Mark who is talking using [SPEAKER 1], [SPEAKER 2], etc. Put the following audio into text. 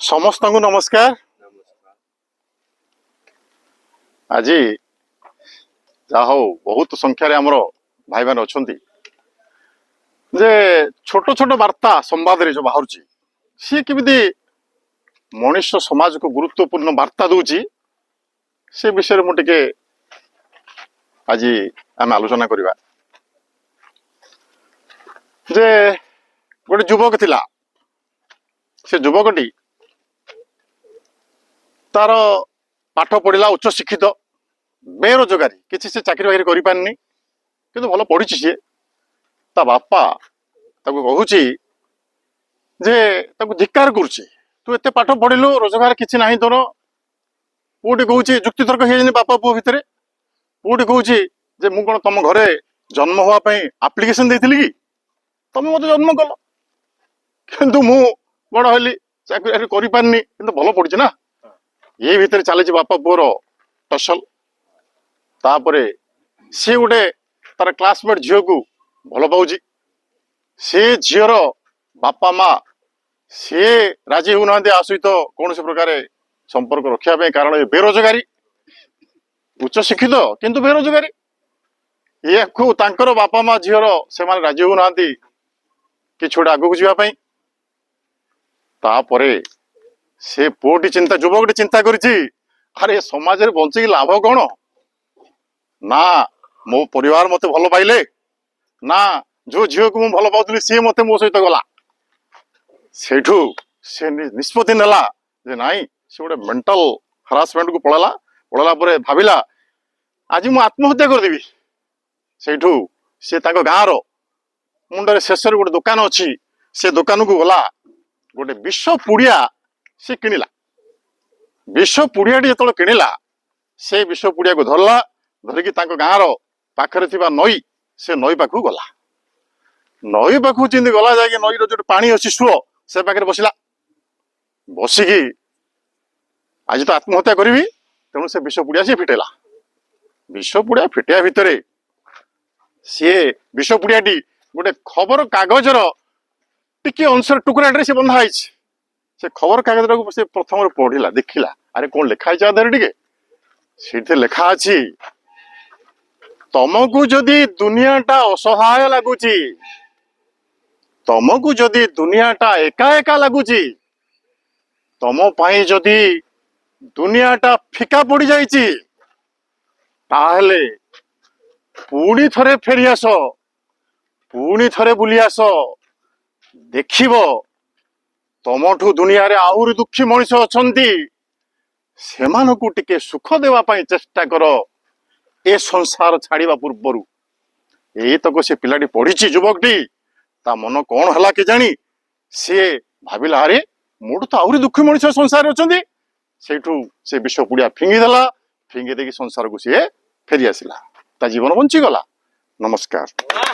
[SPEAKER 1] समस्त को नमस्कार। आज जा हो बहुत संख्यार आमर भाई मैंने अच्छा जे छोट छोट वार्ता संवाद जो बाहर सी केमी मनुष्य समाज को गुरुत्वपूर्ण वार्ता दूची से विषय मुझे आज आम आलोचना करवा। जे गोटे युवक थिला से युवकटी तार पाठ पढ़ा उच्च शिक्षित बेरोजगारी किसी से चाकरी बाकरी करि पारनी किंतु भल पढ़ी सी ता बापा कहूची जे धिक्कार करुची तू एत पाठ पढ़िलु रोजगार किसी ना तोर पुटी कहूँ जुक्ति तर्क हो बापा पुओ भितर पुटी कहूँ जे मु कौन तुम घरे जन्म हाँपाई आप्लिकेसन देती कि तुम मत जन्म कल किंतु मु बड़ हली चाकरी बाकरी करि किंतु भल पढ़ी ना ये भितर चली बापा पुओर टसल तापरे सी गोटे तार क्लासमेट झील को भल पाऊँ से झीर बापा माँ सी राजी होना आ सहित कौन से प्रकार संपर्क रखापी कारण ये बेरोजगारी उच्च शिक्षित किंतु बेरोजगारी ये बापा माँ झीर से राजी होना कि गोटे आगू जावाई तापरे से पुओटी चिंता युवकटी चिंता करी अरे समाज में बंचिक लाभ कौन ना मो परिवार मत भल पाइले ना जो झील को भल पाऊली सी मत मो सहित गला सेठू से निष्पत्ति नेला जे नाई से गोटे मेंटल हरासमेंट को पड़ाला भाविला आज मु आत्महत्या करदेवी सेठू से गाँव रो मुंडे शेष गोटे दुकान अच्छी से दुकान को गला गोटे विष पुड़िया से किणिला विष पुड़ियाटी जो किणिला से विष पुड़िया को धरला धरिकी गाँव पाखे नई से नई पाखु गला नई पाखु चिंती गला जाए नई जो पानी अच्छी सुओ से पाखे बसला बसिकी आज तो आत्महत्या करी तेणु से विष पुड़िया सी फिटेला विष पुड़िया फिटिया भितर सी विष पुड़ियाटी गोटे खबर कागजर टिके अंश टुकड़े से बंधा से खबर कागज से प्रथम पढ़ला देखला अरे कौन लिखाई टे से लिखा अच्छी तुमको जदि दुनियाटा असहाय लगुच तुमको जदि दुनियाटा एका एका लगुच तुम पाई जदि दुनियाटा फिका पड़ जाइए पुणी थरे फेरी आस पुणी थरे बुली आस देखिब तमठू दुनिया रे आहुरी दुखी मनीष अच्छा सेमानकु टिके सुख देवाई चेष्टा कर ए संसार छाड़ा पूर्वर यही तक से पिलाटी पढ़ी युवकटी ता मन कौन है के जानी सी भाविला अरे मोटू तो आहरी दुखी मनीष संसार अच्छा से विष पुड़िया फिंगिदेला फिंगी देकी संसार को सी फेरी आसला ता जीवन बंचीगला। नमस्कार।